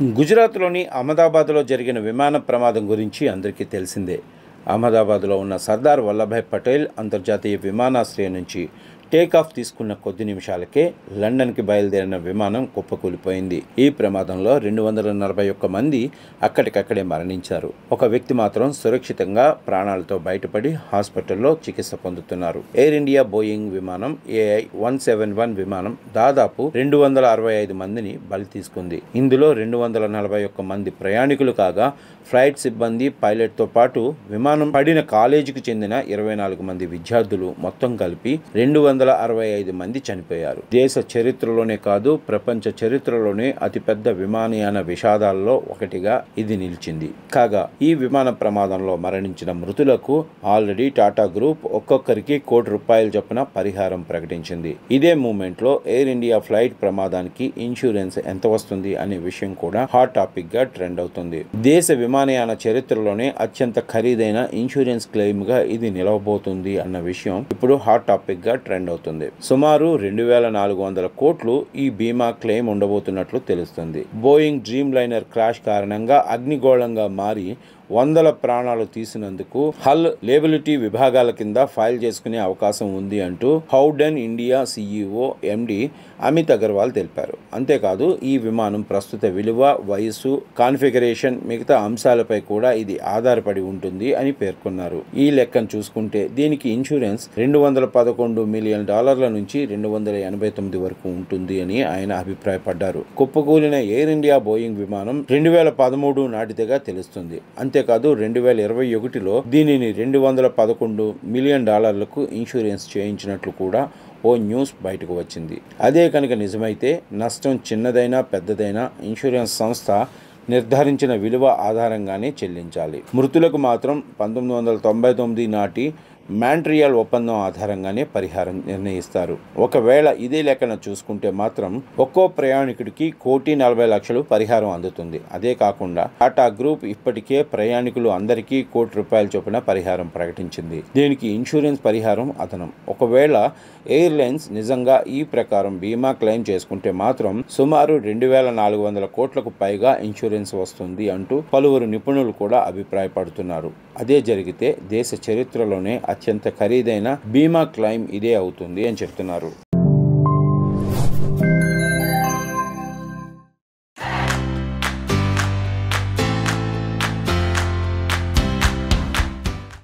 గుజరాత్లోని అహ్మదాబాద్లో జరిగిన విమాన ప్రమాదం గురించి అందరికీ తెలిసిందే. అహ్మదాబాద్లో ఉన్న సర్దార్ వల్లభాయ్ పటేల్ అంతర్జాతీయ విమానాశ్రయం నుంచి టేకాఫ్ తీసుకున్న కొద్ది నిమిషాలకే లండన్కి బయలుదేరిన విమానం కుప్పకూలిపోయింది. ఈ ప్రమాదంలో 241 మంది అక్కడికక్కడే మరణించారు. ఒక వ్యక్తి మాత్రం సురక్షితంగా ప్రాణాలతో బయటపడి హాస్పిటల్లో చికిత్స పొందుతున్నారు. ఎయిర్ ఇండియా బోయింగ్ విమానం AI-171 విమానం దాదాపు 265 మందిని బలి తీసుకుంది. ఇందులో 241 మంది ప్రయాణికులు కాగా ఫ్లైట్ సిబ్బంది, పైలట్తో పాటు విమానం పడిన కాలేజీకి చెందిన 24 మంది విద్యార్థులు మొత్తం కలిపి 265 మంది చనిపోయారు. దేశ చరిత్రలోనే కాదు, ప్రపంచ చరిత్రలోనే అతిపెద్ద విమానయాన విషాదాల్లో ఒకటిగా ఇది నిలిచింది. కాగా ఈ విమాన ప్రమాదంలో మరణించిన మృతులకు ఆల్రెడీ టాటా గ్రూప్ ఒక్కొక్కరికి ₹1,00,00,000 చొప్పున పరిహారం ప్రకటించింది. ఇదే మూమెంట్ లో ఎయిర్ ఇండియా ఫ్లైట్ ప్రమాదానికి ఇన్సూరెన్స్ ఎంత వస్తుంది అనే విషయం కూడా హాట్ టాపిక్ గా ట్రెండ్ అవుతుంది. దేశ విమానయాన చరిత్రలోనే అత్యంత ఖరీదైన ఇన్సూరెన్స్ క్లెయిమ్ గా ఇది నిలవబోతుంది అన్న విషయం ఇప్పుడు హాట్ టాపిక్ గా ట్రెండ్ అవుతుంది. సుమారు 2,400 కోట్లు ఈ బీమా క్లెయిమ్ ఉండబోతున్నట్లు తెలుస్తుంది. బోయింగ్ డ్రీమ్ లైనర్ క్రాష్ కారణంగా అగ్నిగోళంగా మారి వందల ప్రాణాలు తీసినందుకు హల్ లేబిలిటీ విభాగాల కింద ఫైల్ చేసుకునే అవకాశం ఉంది అంటూ Howden India CEO MD Amit Agarwal తెలిపారు. అంతేకాదు ఈ విమానం ప్రస్తుత విలువ, వయసు, కాన్ఫిగరేషన్, మిగతా అంశాలపై కూడా ఇది ఆధారపడి ఉంటుంది అని పేర్కొన్నారు. ఈ లెక్కను చూసుకుంటే దీనికి ఇన్సూరెన్స్ $211 మిలియన్ నుంచి 289 వరకు ఉంటుంది అని ఆయన అభిప్రాయపడ్డారు. కుప్పకూలిన ఎయిర్ ఇండియా బోయింగ్ విమానం 2013 నాటిదిగా తెలుస్తుంది. అంతేకాదు 2021లో దీనిని $211 మిలియన్ ఇన్సూరెన్స్ చేయించినట్లు కూడా ఓ న్యూస్ బయటకు వచ్చింది. అదే కనుక నిజమైతే నష్టం చిన్నదైనా పెద్దదైనా ఇన్సూరెన్స్ సంస్థ నిర్ధారించిన విలువ ఆధారంగానే చెల్లించాలి. మృతులకు మాత్రం 1999 నాటి మాంట్రియల్ ఒప్పందం ఆధారంగానే పరిహారం నిర్ణయిస్తారు. ఒకవేళ ఇదే లెక్కన చూసుకుంటే మాత్రం ఒక్కో ప్రయాణికుడికి ₹1,40,00,000 పరిహారం అందుతుంది. అదే కాకుండా టాటా గ్రూప్ ఇప్పటికే ప్రయాణికులు అందరికీ ₹1,00,00,000 చొప్పున పరిహారం ప్రకటించింది. దీనికి ఇన్సూరెన్స్ పరిహారం అదనం. ఒకవేళ ఎయిర్లైన్స్ నిజంగా ఈ ప్రకారం బీమా క్లెయిమ్ చేసుకుంటే మాత్రం సుమారు 2,400 కోట్లకు పైగా ఇన్సూరెన్స్ వస్తుంది అంటూ పలువురు నిపుణులు కూడా అభిప్రాయపడుతున్నారు. అదే జరిగితే దేశ చరిత్రలోనే అత్యంత ఖరీదైన బీమా క్లెయిమ్ ఇదే అవుతుంది అని చెప్తున్నారు.